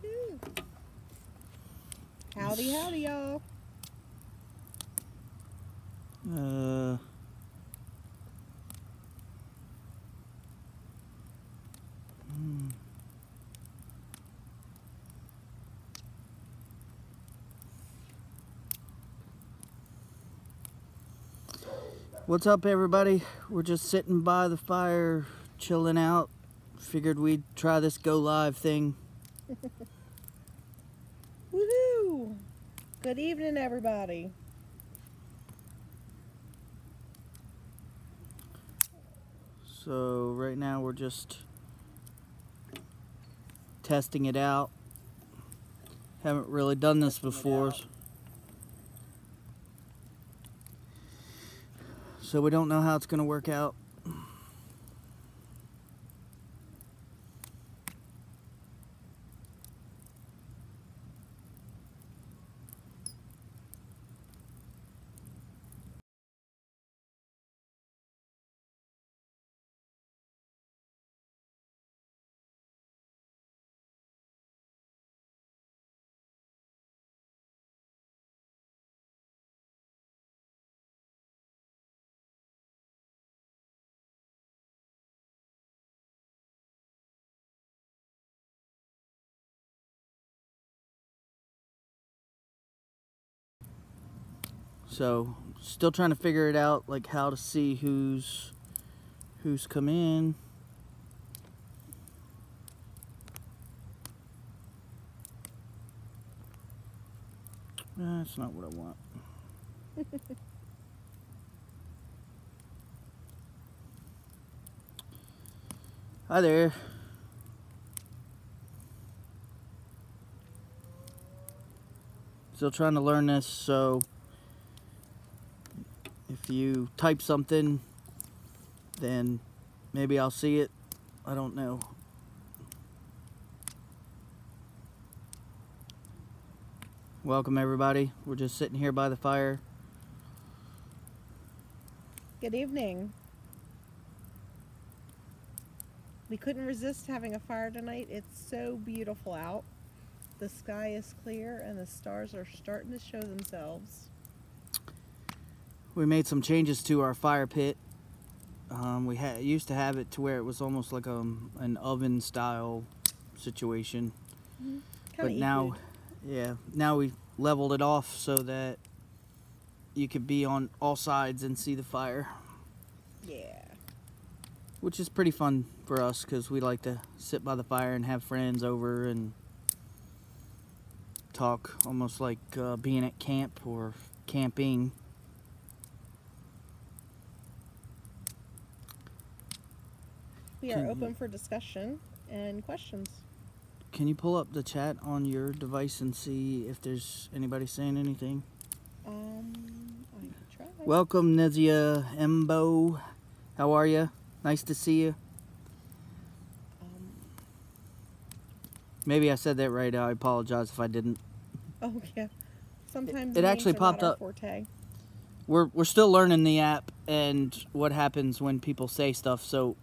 Woohoo! Howdy, howdy, y'all. What's up, everybody? We're just sitting by the fire, chilling out. Figured we'd try this go live thing. Woohoo! Good evening, everybody. So right now we're just testing it out. Haven't really done this before. So we don't know how it's going to work out. So still trying to figure it out, like how to see who's come in. That's not what I want. Hi there. Still trying to learn this, so if you type something, then maybe I'll see it. I don't know. Welcome, everybody. We're just sitting here by the fire. Good evening. We couldn't resist having a fire tonight. It's so beautiful out. The sky is clear and the stars are starting to show themselves. We made some changes to our fire pit. We used to have it to where it was almost like an oven style situation. Mm-hmm. But now, yeah, now we leveled it off so that you could be on all sides and see the fire. Yeah. Which is pretty fun for us because we like to sit by the fire and have friends over and talk, almost like being at camp or camping. We are open for discussion and questions. Can you pull up the chat on your device and see if there's anybody saying anything? I tried. Welcome, Nezia Embo. How are you? Nice to see you. Maybe I said that right. I apologize if I didn't. Oh yeah. Sometimes it actually popped up. Forte. We're still learning the app and what happens when people say stuff. So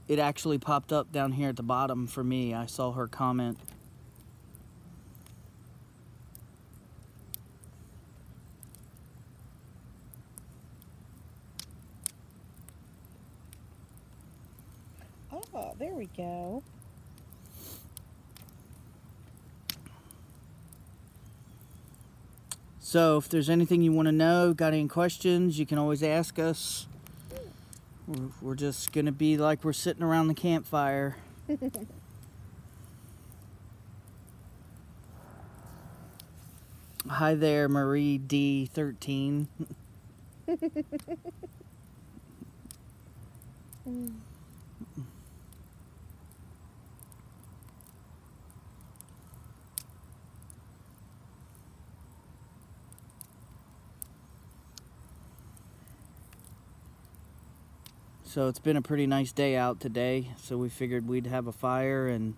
it actually popped up down here at the bottom for me. I saw her comment. Oh, there we go. So if there's anything you want to know, got any questions, you can always ask us. We're just going to be like we're sitting around the campfire. Hi there, Marie D13. So it's been a pretty nice day out today, so we figured we'd have a fire and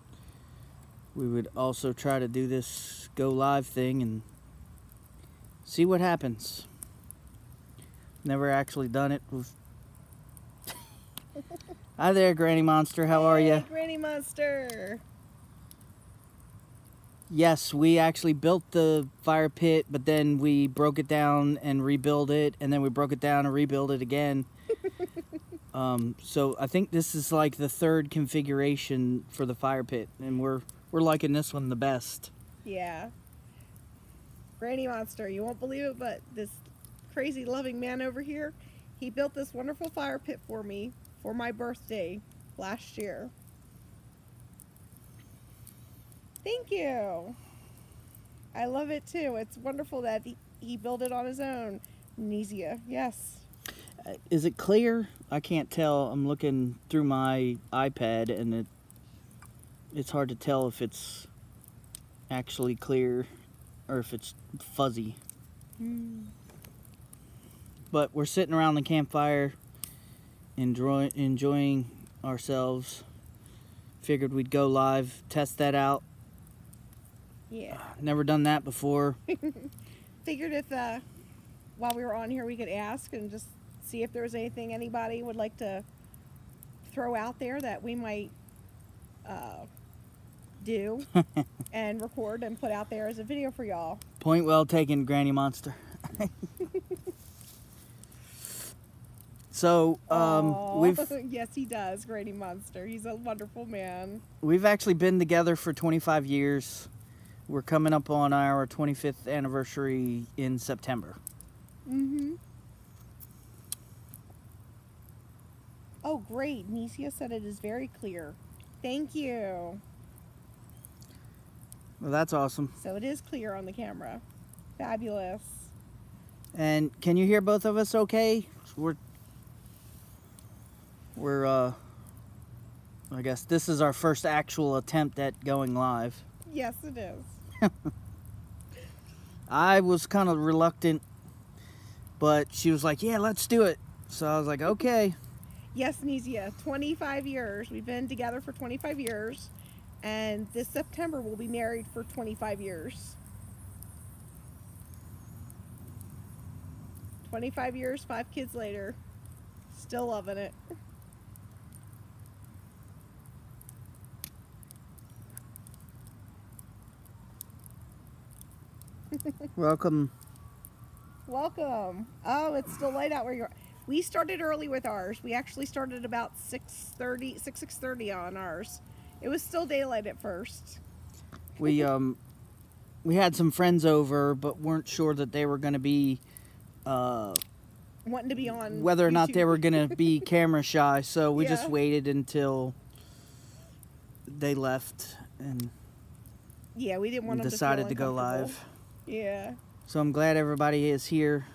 we would also try to do this go live thing and see what happens. Never actually done it. Hi there, Granny Monster. How are you? Granny Monster. Yes, we actually built the fire pit, but then we broke it down and rebuilt it, and then we broke it down and rebuilt it again. So I think this is like the third configuration for the fire pit, and we're liking this one the best. Yeah. Granny Monster, you won't believe it, but this crazy loving man over here, he built this wonderful fire pit for me for my birthday last year. Thank you. I love it too. It's wonderful that he built it on his own. Nesia, yes. Is it clear? I can't tell. I'm looking through my iPad, and it's hard to tell if it's actually clear or if it's fuzzy. But we're sitting around the campfire, enjoying ourselves. Figured we'd go live, test that out. Yeah. Never done that before. Figured if while we were on here we could ask and just see if there was anything anybody would like to throw out there that we might do and record and put out there as a video for y'all. Point well taken, Granny Monster. So, yes, he does, Granny Monster. He's a wonderful man. We've actually been together for 25 years. We're coming up on our 25th anniversary in September. Oh, great. Nesia said it is very clear. Thank you. Well, that's awesome. So it is clear on the camera. Fabulous. And can you hear both of us okay? I guess this is our first actual attempt at going live. Yes, it is. I was kind of reluctant, but she was like, yeah, let's do it. So I was like, okay. Yes, Nesia, 25 years. We've been together for 25 years, and this September we'll be married for 25 years. 25 years, 5 kids later. Still loving it. Welcome. Welcome. Oh, it's still light out where you are. We started early with ours. We actually started about 6:30 on ours. It was still daylight at first. We had some friends over, but weren't sure that they were going to be wanting to be on whether or not YouTube. they were going to be camera shy. So we just Yeah. waited until they left and Yeah, we didn't want them decided to to feel go live. uncomfortable. Yeah. So I'm glad everybody is here.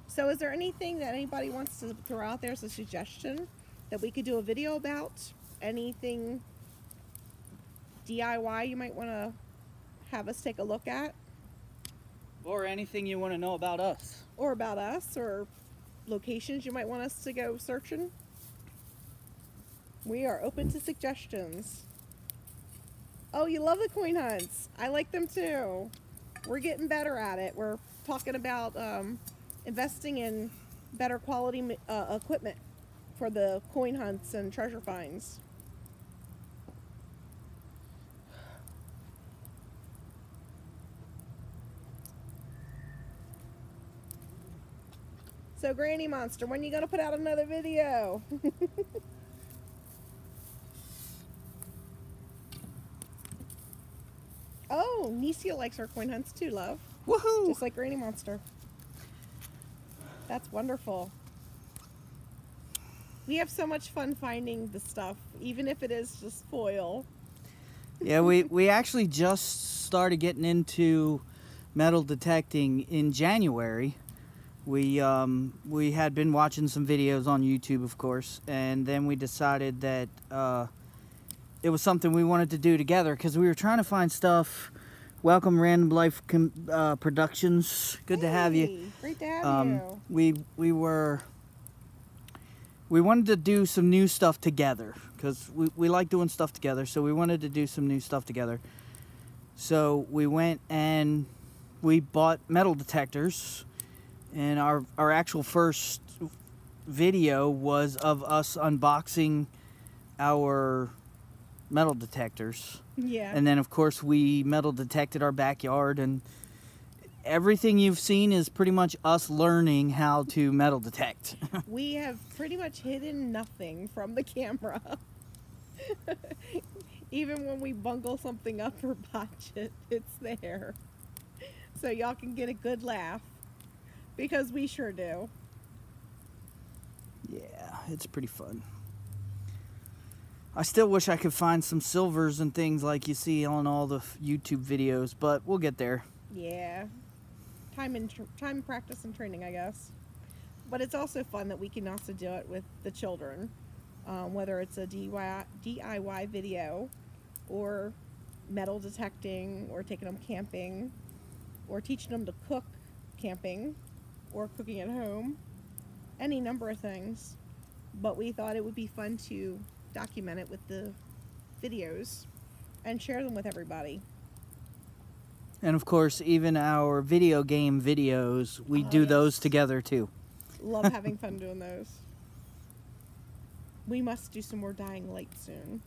So is there anything that anybody wants to throw out there as a suggestion that we could do a video about? Anything DIY you might want to have us take a look at? Or anything you want to know about us. Or about us, or locations you might want us to go searching? We are open to suggestions. Oh, you love the coin hunts. I like them too. We're getting better at it. We're talking about investing in better quality equipment for the coin hunts and treasure finds. So, Granny Monster, when are you going to put out another video? Oh, Nesia likes our coin hunts too, love. Woohoo! Just like Granny Monster. That's wonderful. We have so much fun finding the stuff, even if it is just foil. Yeah, we actually just started getting into metal detecting in January. We had been watching some videos on YouTube, of course, and then we decided that it was something we wanted to do together because we were trying to find stuff. Welcome, Random Life Productions. Good to have you. Great to have you. We wanted to do some new stuff together because we like doing stuff together, so we wanted to do some new stuff together. So we went and we bought metal detectors, and our actual first video was of us unboxing our metal detectors. Yeah. And then, of course, we metal detected our backyard, and everything you've seen is pretty much us learning how to metal detect. We have pretty much hidden nothing from the camera. Even when we bungle something up or botch it, it's there. So y'all can get a good laugh. Because we sure do. Yeah, it's pretty fun. I still wish I could find some silvers and things like you see on all the YouTube videos, but we'll get there. Yeah. Time, practice, and training, I guess. But it's also fun that we can also do it with the children. Whether it's a DIY video, or metal detecting, or taking them camping, or teaching them to cook camping, or cooking at home. Any number of things. But we thought it would be fun to document it with the videos and share them with everybody. And of course, even our video game videos, we do those together too. Love having fun doing those. We must do some more Dying Light soon.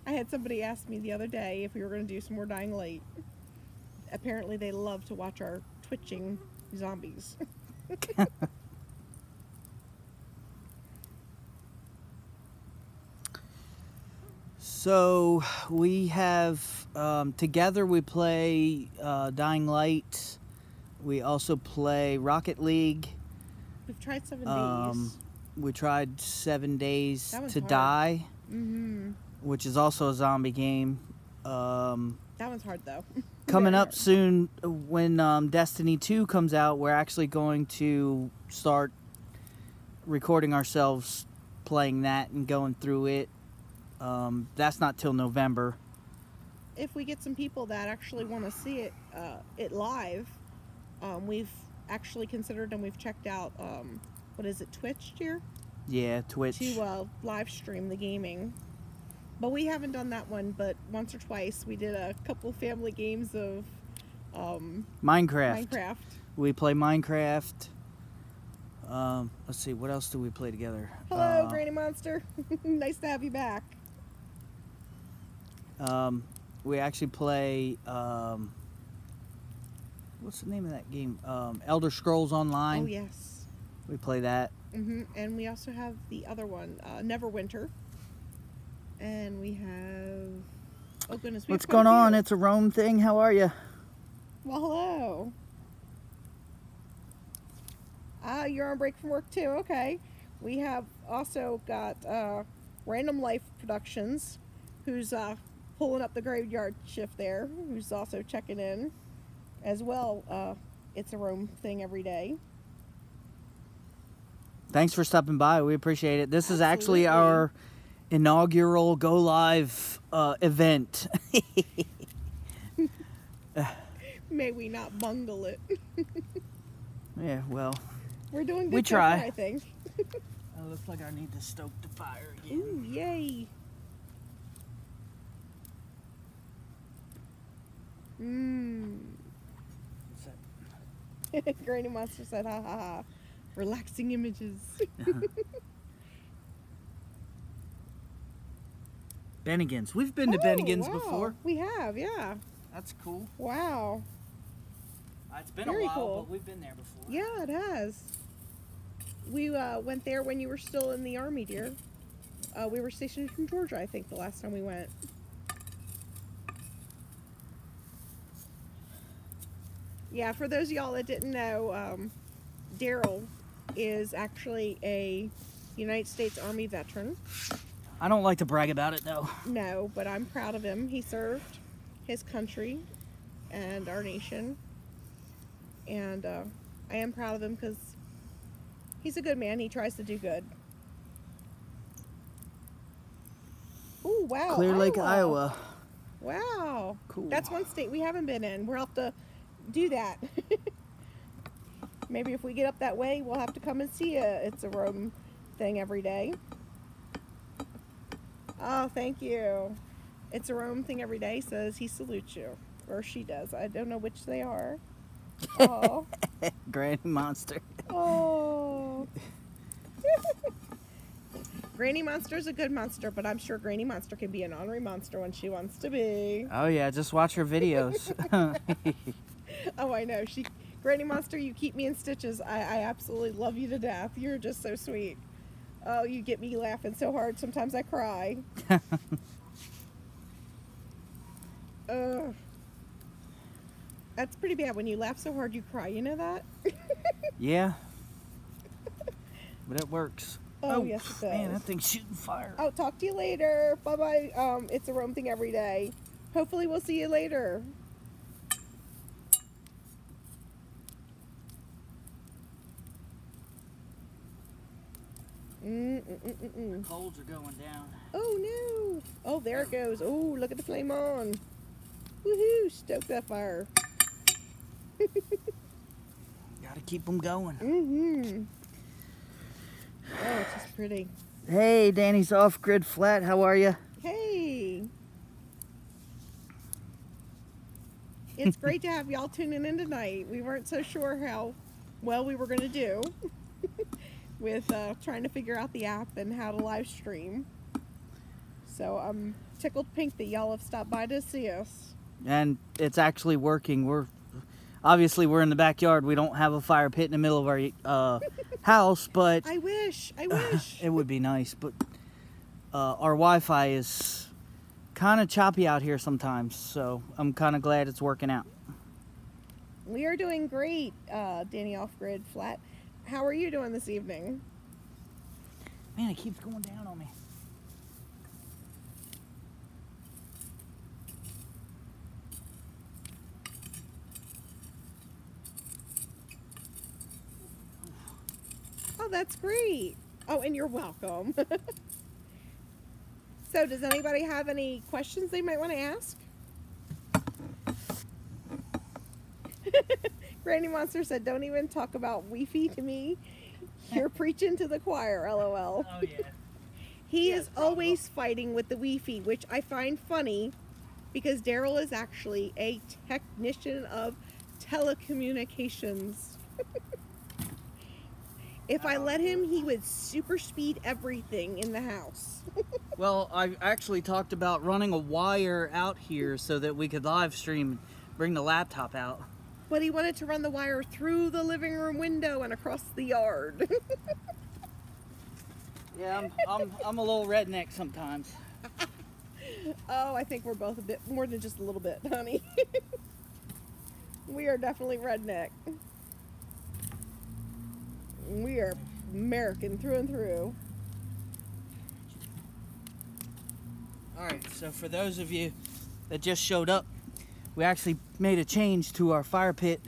I had somebody ask me the other day if we were going to do some more Dying Light. Apparently they love to watch our twitching zombies. So we have, together we play Dying Light. We also play Rocket League. We've tried 7 days. We tried 7 Days to hard. Die, Mm-hmm. which is also a zombie game. That one's hard though. Coming Very up hard. soon, when Destiny 2 comes out, we're actually going to start recording ourselves playing that and going through it. That's not till November. If we get some people that actually want to see it live, we've actually considered and we've checked out, what is it, Twitch, dear? Yeah, Twitch. To live stream the gaming. But we haven't done that one, but once or twice we did a couple family games of Minecraft. We play Minecraft. Let's see, what else do we play together? Hello, Granny Monster. Nice to have you back. We actually play, what's the name of that game? Elder Scrolls Online. Oh, yes. We play that. Mm-hmm. And we also have the other one, Neverwinter. And we have... Oh, goodness. What's going on? It's a Rome thing. How are you? Well, hello. You're on break from work, too. Okay. We have also got Random Life Productions, who's pulling up the graveyard shift there, who's also checking in as well. It's a Rome thing every day. Thanks for stopping by. We appreciate it. This is actually Absolutely. our inaugural Go Live event. May we not bungle it. Yeah, well, We're doing good we so try. far, I think. it looks like I need to stoke the fire again. Ooh, yay. What's that? Granny Monster said, ha ha ha. Relaxing images. Bennigan's. We've been to Bennigan's wow. before. We have, yeah. That's cool. Wow. It's been Very a while, cool. but we've been there before. Yeah, it has. We went there when you were still in the Army, dear. We were stationed in Georgia, I think, the last time we went. Yeah, for those of y'all that didn't know, Daryl is actually a United States Army veteran. I don't like to brag about it, though. No, but I'm proud of him. He served his country and our nation. And I am proud of him because he's a good man. He tries to do good. Oh, wow. Clear Lake, Iowa. Wow. Cool. That's one state we haven't been in. We'll have to do that. Maybe if we get up that way, we'll have to come and see It's a Rome thing every day. Oh, thank you. It's a Rome thing every day says he salutes you. Or she does. I don't know which they are. Oh. Granny Monster. Oh. Granny Monster's a good monster, but I'm sure Granny Monster can be an ornery monster when she wants to be. Oh yeah, just watch her videos. Oh, I know. Granny Monster, you keep me in stitches. I absolutely love you to death. You're just so sweet. Oh, you get me laughing so hard. Sometimes I cry. Ugh. That's pretty bad. When you laugh so hard, you cry. You know that? Yeah. But it works. Oh, yes, it does. Man, that thing's shooting fire. Oh, talk to you later. Bye-bye. It's a Rome thing every day. Hopefully we'll see you later. The coals are going down. Oh, no. Oh, there it goes. Oh, look at the flame on. Woohoo. Stoke that fire. Gotta keep them going. Mm-hmm. Oh, it's just pretty. Hey, Danny's off-grid flat. How are you? Hey. It's great to have y'all tuning in tonight. We weren't so sure how well we were going to do with trying to figure out the app and how to live stream. So I'm tickled pink that y'all have stopped by to see us. And it's actually working. We're in the backyard. We don't have a fire pit in the middle of our house, but I wish. it would be nice. But our Wi-Fi is kind of choppy out here sometimes, so I'm kind of glad it's working out. We are doing great, Danny Off-Grid Flat. How are you doing this evening? Man, it keeps going down on me. Oh, that's great. Oh, and you're welcome. So, does anybody have any questions they might want to ask? Granny Monster said, don't even talk about Wi-Fi to me. You're preaching to the choir, LOL. Oh, yeah. He is always fighting with the Wi-Fi, which I find funny because Daryl is actually a technician of telecommunications. If I let him, he would super speed everything in the house. Well, I actually talked about running a wire out here so that we could live stream and bring the laptop out. But he wanted to run the wire through the living room window and across the yard. Yeah, I'm a little redneck sometimes. Oh, I think we're both a bit more than just a little bit, honey. We are definitely redneck. We are American through and through. Alright, so for those of you that just showed up, we actually made a change to our fire pit.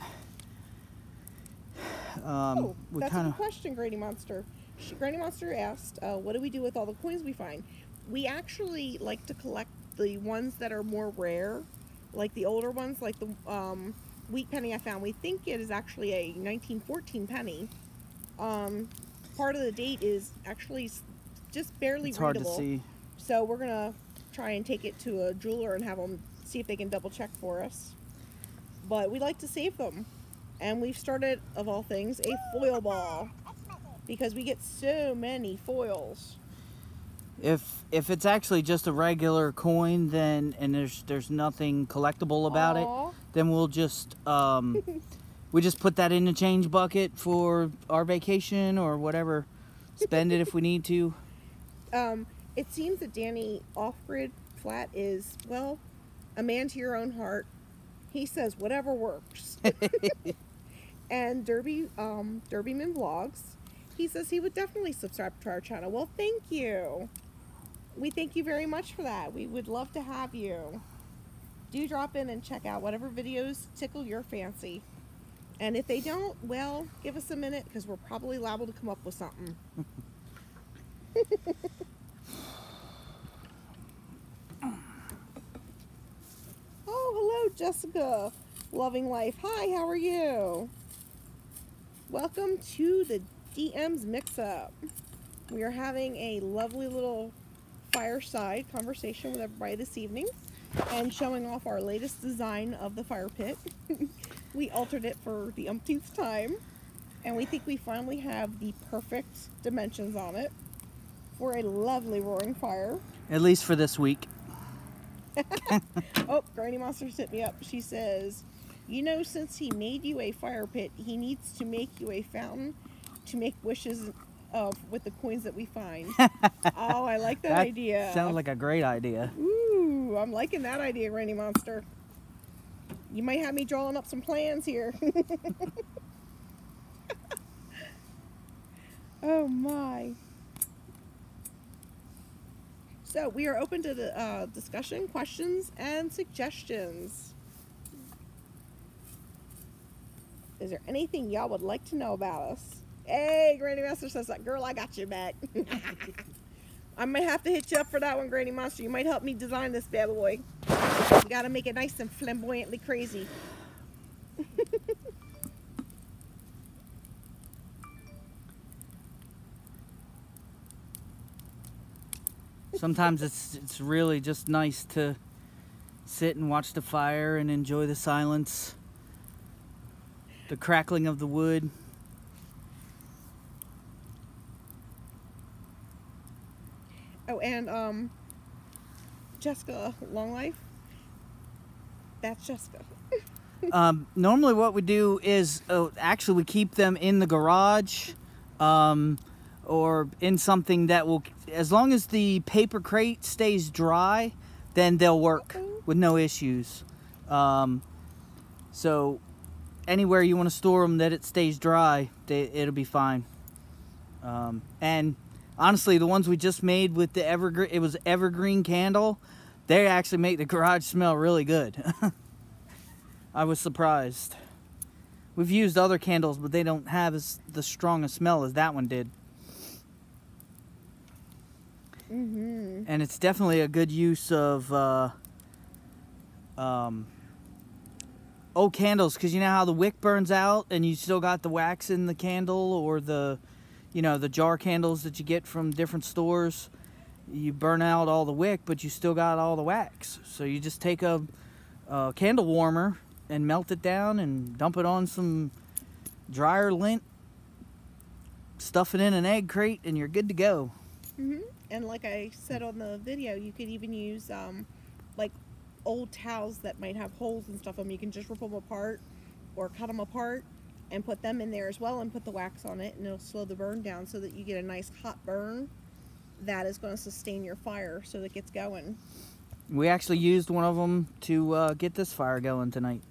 That's a good question, Granny Monster. Granny Monster asked, what do we do with all the coins we find? We actually like to collect the ones that are more rare, like the older ones, like the wheat penny I found. We think it is actually a 1914 penny. Part of the date is actually just barely it's readable. hard to see. So we're gonna try and take it to a jeweler and have them see if they can double check for us. But we like to save them, and we've started, of all things, a foil ball because we get so many foils. If it's actually just a regular coin, then and there's nothing collectible about it, then we'll just we just put that in the change bucket for our vacation or whatever. Spend it if we need to. It seems that Danny Off-Grid Flat is, well, a man to your own heart. He says whatever works. And Derbyman Vlogs, he says he would definitely subscribe to our channel. Well, thank you. We thank you very much for that. We would love to have you. Do drop in and check out whatever videos tickle your fancy. And if they don't, well, give us a minute because we're probably liable to come up with something. Oh, hello, Jessica. Loving life. Hi, how are you? Welcome to the DM's MixUp. We are having a lovely little fireside conversation with everybody this evening and showing off our latest design of the fire pit. We altered it for the umpteenth time, and we think we finally have the perfect dimensions on it for a lovely roaring fire. At least for this week. Oh, Granny Monsters hit me up. She says, you know, since he made you a fire pit, he needs to make you a fountain to make wishes of with the coins that we find. Oh, I like that idea. Sounds like a great idea. Ooh, I'm liking that idea, Granny Monster. You might have me drawing up some plans here. Oh my. So we are open to the discussion, questions, and suggestions. Is there anything y'all would like to know about us? Hey, Granny Monster says that. Girl, I got your back. I might have to hit you up for that one, Granny Monster. You might help me design this bad boy. We gotta make it nice and flamboyantly crazy. Sometimes it's really just nice to sit and watch the fire and enjoy the silence, the crackling of the wood. Oh, and Jessica Long Life. That's Jessica. Normally what we do is actually we keep them in the garage or in something that will, as long as the paper crate stays dry, then they'll work with no issues. So anywhere you want to store them that it stays dry, it'll be fine. And honestly, the ones we just made with the evergreen candle, they actually make the garage smell really good. I was surprised. We've used other candles, but they don't have the strong a smell as that one did. Mm-hmm. And it's definitely a good use of old candles, because you know how the wick burns out and you still got the wax in the candle, or the jar candles that you get from different stores. You burn out all the wick, but you still got all the wax. So you just take a candle warmer and melt it down and dump it on some dryer lint, stuff it in an egg crate, and you're good to go. Mm-hmm. And like I said on the video, you could even use like old towels that might have holes and stuff in them. You can just rip them apart or cut them apart and put them in there as well, and put the wax on it, and it'll slow the burn down so that you get a nice hot burn that is going to sustain your fire so that it gets going. We actually used one of them to get this fire going tonight.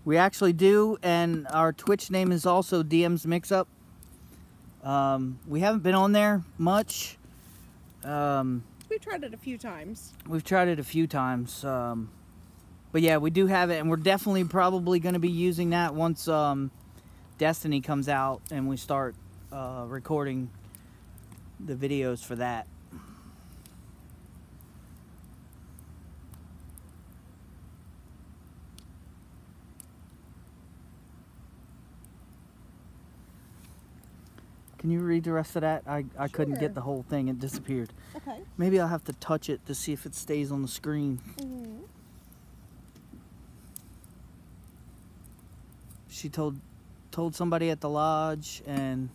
We actually do, and our Twitch name is also DM's MixUp. We haven't been on there much. We've tried it a few times. But yeah, we do have it, and we're definitely probably going to be using that once Destiny comes out and we start recording the videos for that. Can you read the rest of that? I couldn't get the whole thing. It disappeared. Okay. Maybe I'll have to touch it to see if it stays on the screen. Mm-hmm. She told somebody at the lodge, and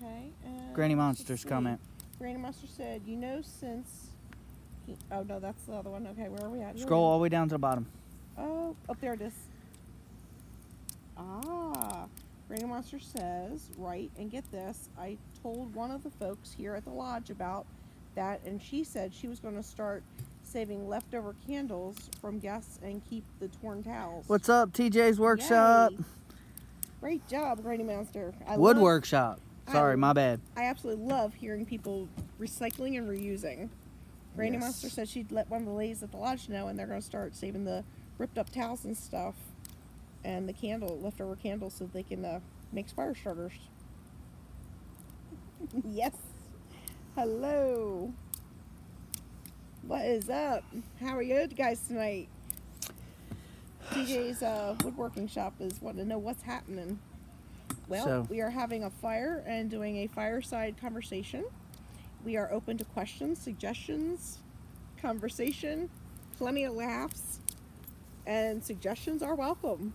Okay. And Granny let's Monster's see. comment. Granny Monster said, you know, since oh no, that's the other one. Okay, where are we at? Scroll all the way down to the bottom. Oh, there it is. Ah, Granny Monster says, right, and get this, I told one of the folks here at the lodge about that, and she said she was going to start saving leftover candles from guests and keep the torn towels. What's up, TJ's Workshop? Yay. Great job, Granny Monster. Workshop. Sorry, my bad. I absolutely love hearing people recycling and reusing. Granny Monster said she'd let one of the ladies at the lodge know, and they're going to start saving the ripped up towels and stuff, and the leftover candles, so they can make fire starters. Yes. Hello. What is up? How are you guys tonight? TJ's woodworking shop is wanting to know what's happening. Well, So we are having a fire and doing a fireside conversation. We are open to questions, suggestions, conversation, plenty of laughs, and suggestions are welcome.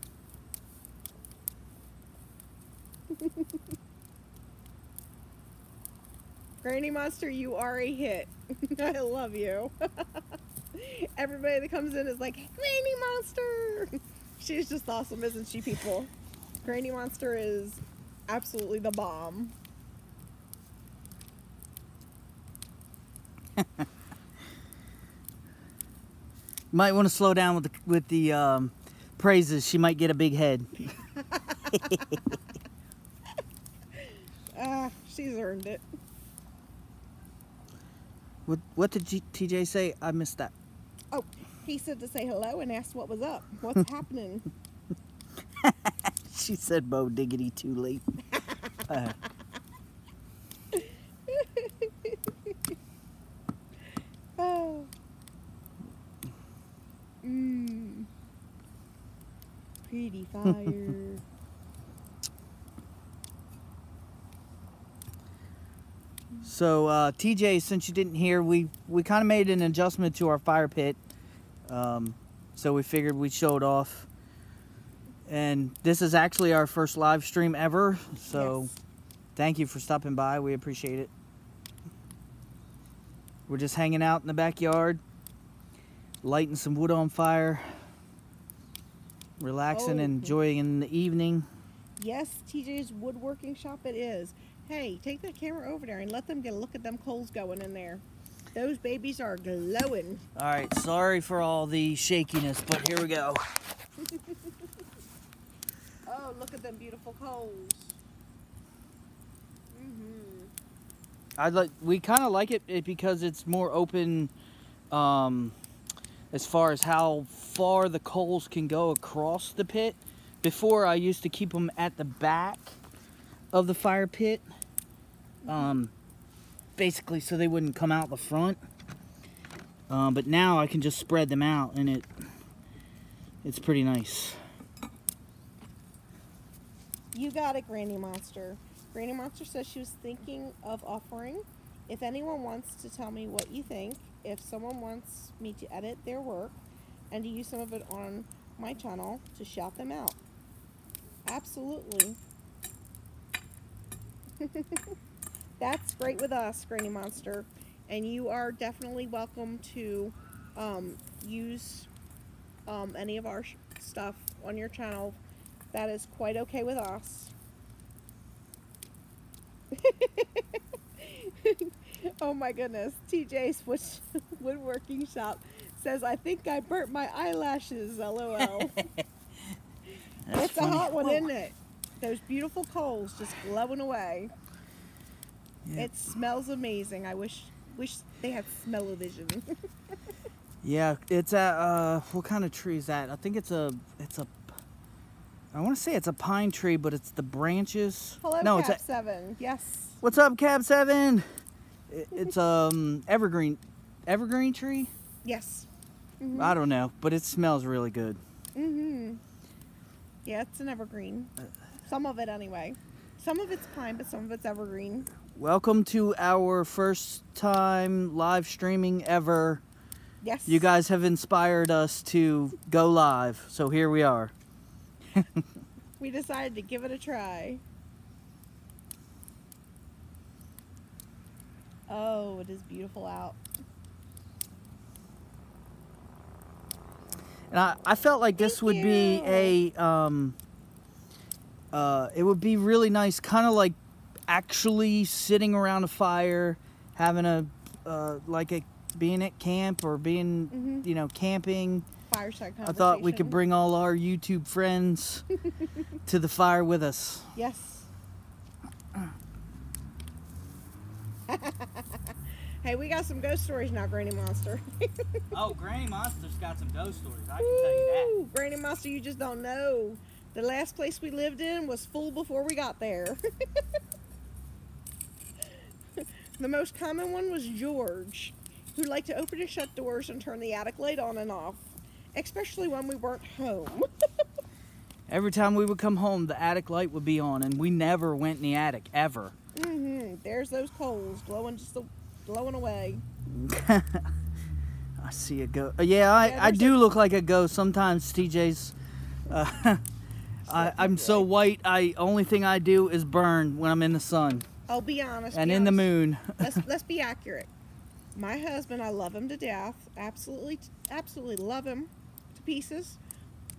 Granny Monster, you are a hit. I love you. Everybody that comes in is like, Granny Monster! She's just awesome, isn't she, people? Granny Monster is absolutely the bomb. might want to slow down with the praises. She might get a big head. She's earned it. What did TJ say? I missed that. Oh, he said to say hello and asked what was up. What's happening? She said, "Bo diggity, too late." Oh. Pretty fire. So TJ, since you didn't hear, we kind of made an adjustment to our fire pit. So we figured we'd show it off. And this is actually our first live stream ever. So Yes. Thank you for stopping by. We appreciate it. We're just hanging out in the backyard, lighting some wood on fire, relaxing and enjoying the evening. Yes, TJ's woodworking shop it is. Hey, take that camera over there and let them get a look at them coals going in there. Those babies are glowing. All right, sorry for all the shakiness, but here we go. Oh, look at them beautiful coals. We kind of like it because it's more open as far as how far the coals can go across the pit. Before, I used to keep them at the back of the fire pit, basically so they wouldn't come out the front. But now I can just spread them out, and it's pretty nice. You got it, Granny Monster. Granny Monster says she was thinking of offering. If anyone wants to tell me what you think, if someone wants me to edit their work and to use some of it on my channel, to shout them out. Absolutely. That's great with us, Granny Monster. And you are definitely welcome to use any of our stuff on your channel. That is quite okay with us. Oh my goodness. TJ's woodworking shop says, I think I burnt my eyelashes, LOL. It's funny. A hot one, isn't it? Those beautiful coals just glowing away. Yeah. It smells amazing. I wish they had smell-o-vision. Yeah, it's at what kind of tree is that? I think it's a I want to say it's a pine tree, but it's the branches. Hello, no, Cab 7. Yes. What's up, Cab 7? It's evergreen tree. Yes. I don't know, but it smells really good. Yeah, it's an evergreen. Some of it anyway. Some of it's pine, but some of it's evergreen. Welcome to our first time live streaming ever. Yes. You guys have inspired us to go live, so here we are. We decided to give it a try. Oh, it is beautiful out. And I felt like this would be a it would be really nice, kind of like actually sitting around a fire, having a being at camp or being you know, camping. Fireside conversation. I thought we could bring all our YouTube friends to the fire with us. Yes. Hey, we got some ghost stories now, Granny Monster. Oh, Granny Monster's got some ghost stories. I can tell you that. Granny Monster, you just don't know. The last place we lived in was full before we got there. The most common one was George, who liked to open and shut doors and turn the attic light on and off, especially when we weren't home. Every time we would come home, the attic light would be on, and we never went in the attic, ever. There's those coals glowing, just glowing away. I see a ghost. Yeah, I do look like a ghost sometimes, TJ's. I'm so white, only thing I do is burn when I'm in the sun. I'll be honest. And in the moon. let's be accurate. My husband, I love him to death. Absolutely love him to pieces.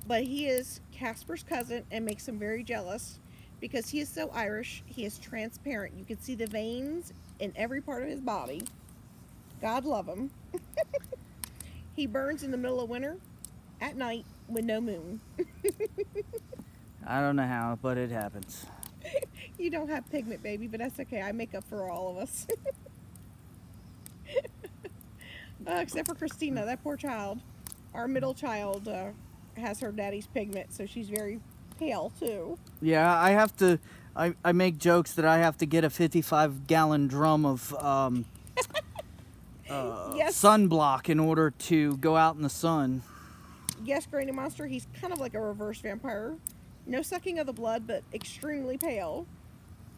But he is Casper's cousin and makes him very jealous because he is so Irish. He is transparent. You can see the veins in every part of his body. God love him. He burns in the middle of winter at night with no moon. I don't know how, but it happens. You don't have pigment, baby, but that's okay. I make up for all of us. Except for Christina, that poor child. Our middle child has her daddy's pigment, so she's very pale too. Yeah, I have to. I make jokes that I have to get a 55-gallon drum of Yes. sunblock in order to go out in the sun. Yes, Granny Monster, he's kind of like a reverse vampire. No sucking of the blood, but extremely pale.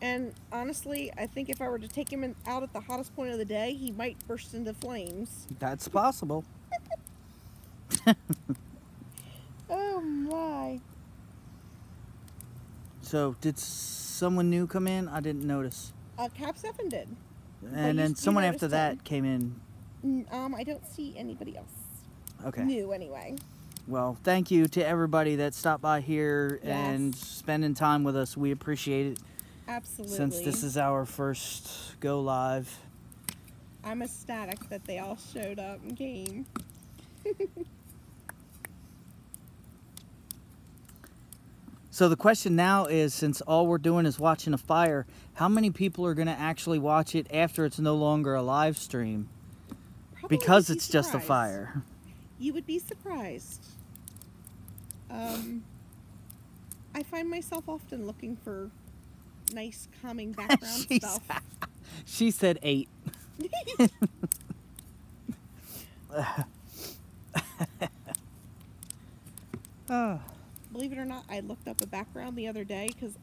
And honestly, I think if I were to take him out at the hottest point of the day, he might burst into flames. That's possible. Oh my. So, did someone new come in? I didn't notice. Cap 7 did. And then someone after that came in. I don't see anybody else. Okay. New anyway. Well, thank you to everybody that stopped by here and spending time with us. We appreciate it. Absolutely. Since this is our first go live. I'm ecstatic that they all showed up and came. So the question now is, since all we're doing is watching a fire, how many people are going to actually watch it after it's no longer a live stream? Probably Because it's just a fire. You would be surprised. I find myself often looking for nice, calming background stuff. She said 8. Believe it or not, I looked up a background the other day because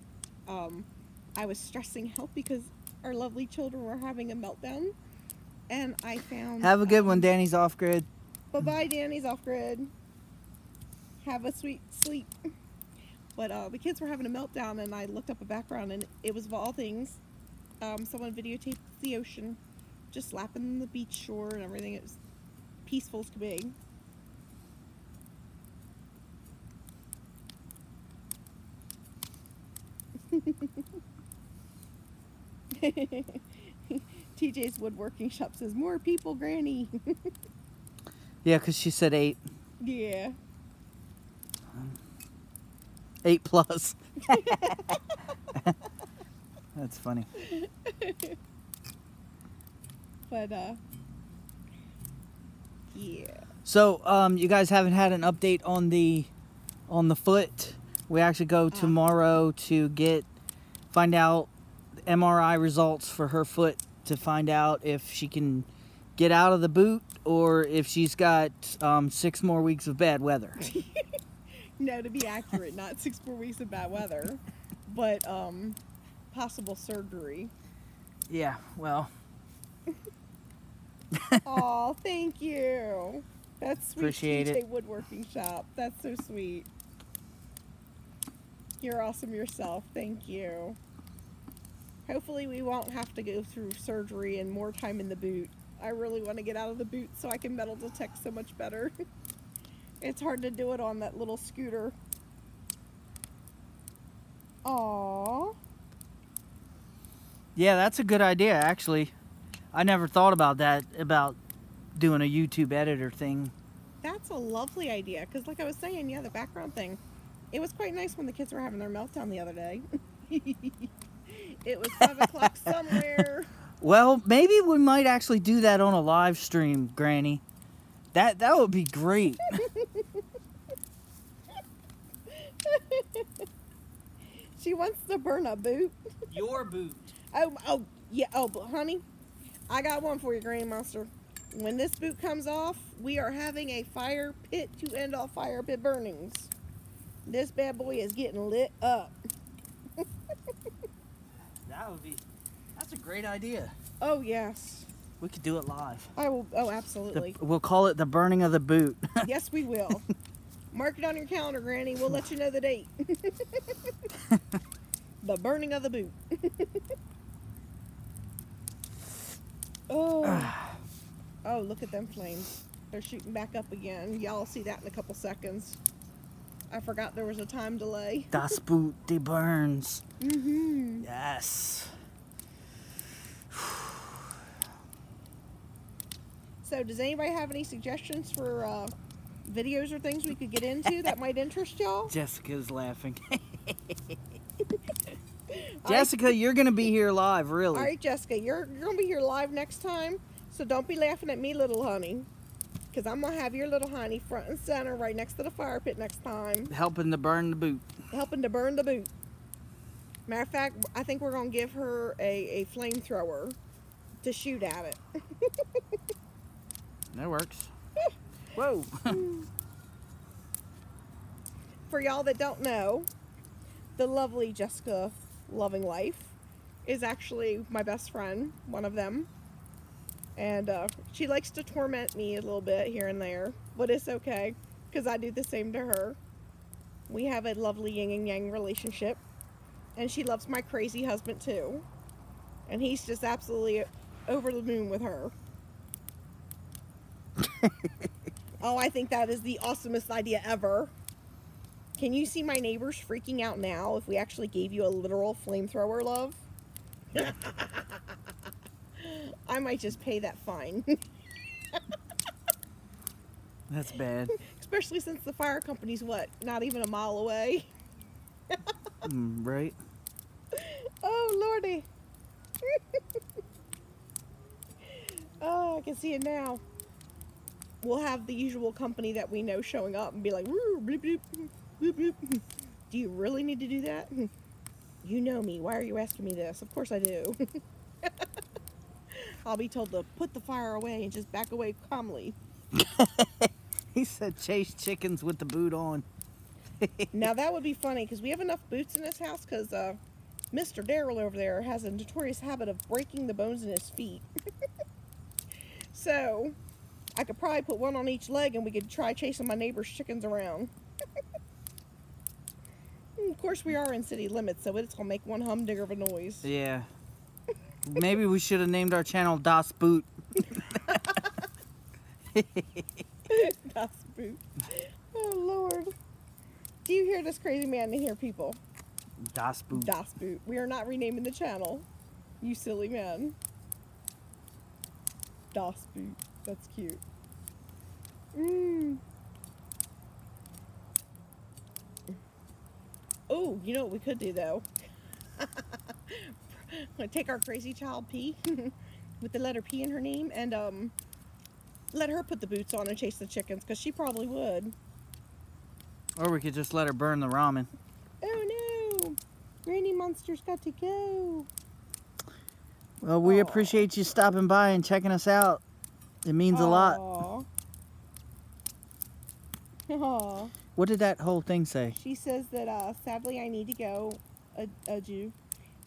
I was stressing out because our lovely children were having a meltdown. And I found... Have a good one, Danny's off grid. Bye-bye, Danny's off grid. Have a sweet sleep. But the kids were having a meltdown, and I looked up a background, and it was, of all things, someone videotaped the ocean, just lapping the beach shore and everything. It was peaceful as could be. TJ's woodworking shop says, more people, Granny. Yeah, because she said 8. Yeah. 8 plus. That's funny. But, yeah. So, you guys haven't had an update on the foot. We actually go tomorrow to find out MRI results for her foot to find out if she can get out of the boot or if she's got 6 more weeks of bad weather. No, to be accurate, not 6 more weeks of bad weather, but possible surgery. Yeah, well. Oh, thank you. That's sweet. Appreciate TJ it. Woodworking Shop. That's so sweet. You're awesome yourself. Thank you. Hopefully we won't have to go through surgery and more time in the boot. I really want to get out of the boot so I can metal detect so much better. It's hard to do it on that little scooter. Aww. Yeah, that's a good idea, actually. I never thought about that, about doing a YouTube editor thing. That's a lovely idea, because like I was saying, yeah, the background thing. It was quite nice when the kids were having their meltdown the other day. It was 5 o'clock somewhere. Well, maybe we might actually do that on a live stream, Granny. That would be great. She wants to burn a boot. Your boot. Oh, yeah. Oh, but honey, I got one for you, Granny Monster. When this boot comes off, we are having a fire pit to end all fire pit burnings. This bad boy is getting lit up. That's a great idea. Oh, yes. We could do it live. I will. Oh, absolutely. We'll call it the burning of the boot. Yes, we will. Mark it on your calendar, Granny. We'll let you know the date. The burning of the boot. Oh. Oh, look at them flames. They're shooting back up again. Y'all see that in a couple seconds. I forgot there was a time delay. Das Boot, die burns. Mm-hmm. Yes. So, does anybody have any suggestions for videos or things we could get into that might interest y'all? Jessica's laughing. Jessica, you're going to be here live, really. All right, Jessica, you're going to be here live next time, so don't be laughing at me, little honey, because I'm going to have your little honey front and center right next to the fire pit next time. Helping to burn the boot. Helping to burn the boot. Matter of fact, I think we're going to give her a flamethrower to shoot at it. That works. Whoa. For y'all that don't know, the lovely Jessica Loving Life is actually my best friend, one of them. And she likes to torment me a little bit here and there, but it's okay, because I do the same to her. We have a lovely yin and yang relationship, and she loves my crazy husband too. And he's just absolutely over the moon with her. Oh, I think that is the awesomest idea ever. Can you see my neighbors freaking out now if we actually gave you a literal flamethrower, love? I might just pay that fine. That's bad. Especially since the fire company's, what, not even a mile away? Right? Oh, Lordy. Oh, I can see it now. We'll have the usual company that we know showing up and be like, "Woo, bloop, bloop, bloop, bloop. Do you really need to do that? You know me. Why are you asking me this? Of course I do." I'll be told to put the fire away and just back away calmly. He said chase chickens with the boot on. Now that would be funny because we have enough boots in this house because Mr. Daryl over there has a notorious habit of breaking the bones in his feet. So I could probably put one on each leg and we could try chasing my neighbor's chickens around. Of course we are in city limits, so it's going to make one humdinger of a noise. Yeah. Maybe we should have named our channel Das Boot. Das Boot. Oh, Lord. Do you hear this crazy man in here, people? Das Boot. Das Boot. We are not renaming the channel. You silly man. Das Boot. That's cute. Oh, you know what we could do, though? Take our crazy child P with the letter P in her name and let her put the boots on and chase the chickens, because she probably would. Or we could just let her burn the ramen. Oh no! Granny Monster's got to go. Well, we appreciate you stopping by and checking us out. It means a lot. Aww. What did that whole thing say? She says that sadly I need to go, adieu.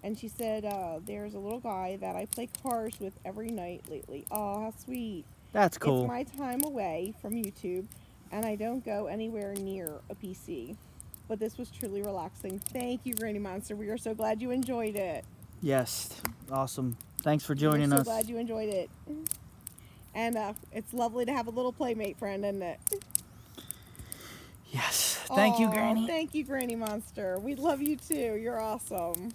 And she said there's a little guy that I play cars with every night lately. Oh, how sweet. That's cool. It's my time away from YouTube, and I don't go anywhere near a PC. But this was truly relaxing. Thank you, Granny Monster. We are so glad you enjoyed it. Yes. Awesome. Thanks for joining us. So glad you enjoyed it. And it's lovely to have a little playmate friend, isn't it? Yes. Thank you, Granny. Thank you, Granny Monster. We love you too. You're awesome.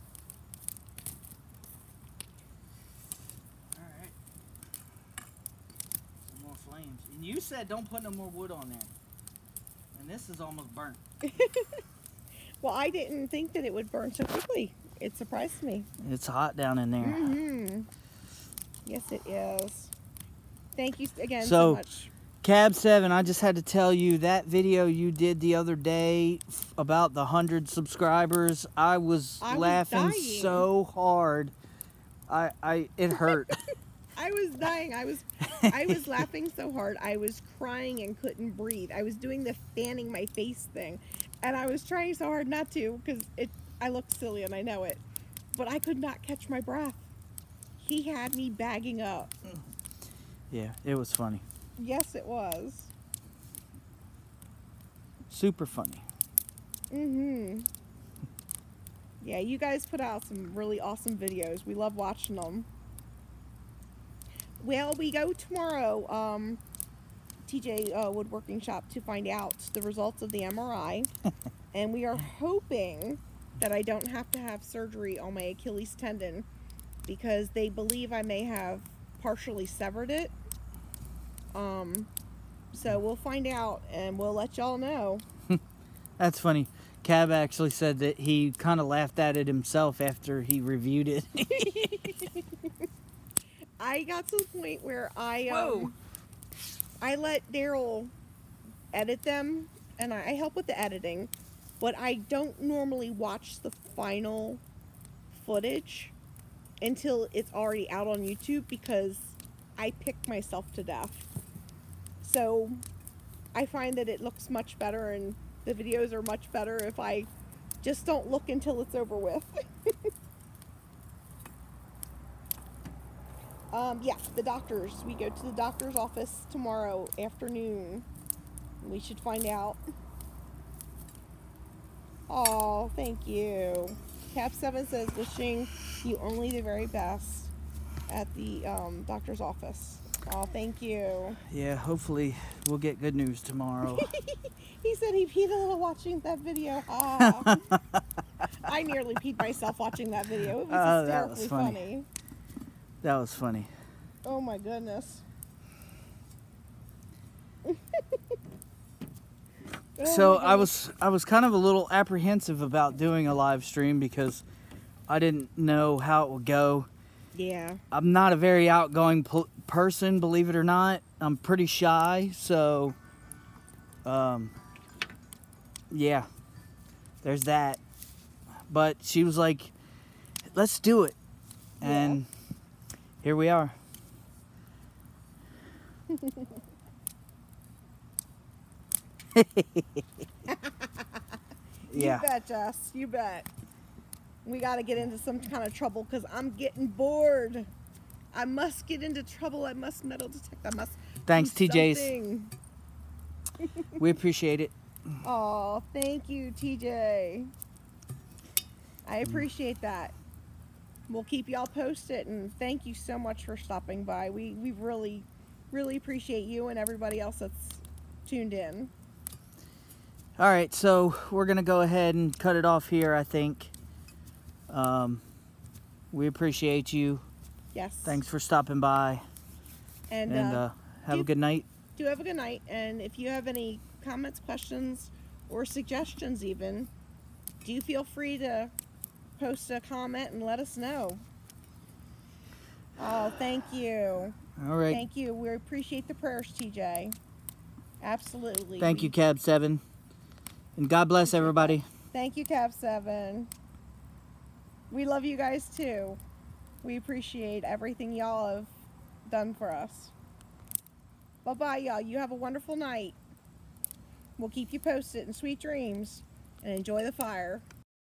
Alright. Some more flames. And you said don't put no more wood on there. And this is almost burnt. Well, I didn't think that it would burn so quickly. It surprised me. It's hot down in there. Mm-hmm. Yes, it is. Thank you again so much. Cab 7, I just had to tell you that video you did the other day about the 100 subscribers. I was laughing so hard. It hurt. I was dying. I was laughing so hard. I was crying and couldn't breathe. I was doing the fanning my face thing. And I was trying so hard not to because I look silly and I know it. But I could not catch my breath. He had me bagging up. Yeah, it was funny. Yes, it was. Super funny. Mm-hmm. Yeah, you guys put out some really awesome videos. We love watching them. Well, we go tomorrow, TJ Woodworking Shop, to find out the results of the MRI. And we are hoping that I don't have to have surgery on my Achilles tendon because they believe I may have partially severed it. So we'll find out and we'll let y'all know. That's funny. Cab actually said that he kind of laughed at it himself after he reviewed it. I got to the point where I let Daryl edit them, and I help with the editing, but I don't normally watch the final footage until it's already out on YouTube because I pick myself to death. So I find that it looks much better and the videos are much better if I just don't look until it's over with. Yeah, the doctors. We go to the doctor's office tomorrow afternoon. We should find out. Oh, thank you. Cap7 says wishing you only the very best at the doctor's office. Oh, thank you. Yeah, hopefully we'll get good news tomorrow. He said he peed a little watching that video. Ah. I nearly peed myself watching that video. It was hysterically funny. That was funny. Oh my goodness. So I was kind of a little apprehensive about doing a live stream because I didn't know how it would go. Yeah. I'm not a very outgoing person, believe it or not. I'm pretty shy, so yeah, there's that. But she was like, let's do it. And here we are. Yeah. You bet, Jess. You bet. We got to get into some kind of trouble because I'm getting bored. I must get into trouble. I must metal detect. I must. Thanks, do TJ's. something. We appreciate it. Oh, thank you, TJ. I appreciate that. We'll keep y'all posted, and thank you so much for stopping by. We really, really appreciate you and everybody else that's tuned in. All right, so we're going to go ahead and cut it off here, I think. We appreciate you. Yes. Thanks for stopping by. And have a good night. Do have a good night. And if you have any comments, questions, or suggestions even, do feel free to post a comment and let us know. Oh, thank you. All right. Thank you. We appreciate the prayers, TJ. Absolutely. Thank you, Cab7. And God bless everybody. Thank you, Cap7. We love you guys too. We appreciate everything y'all have done for us. Bye-bye, y'all. You have a wonderful night. We'll keep you posted, and sweet dreams, and enjoy the fire.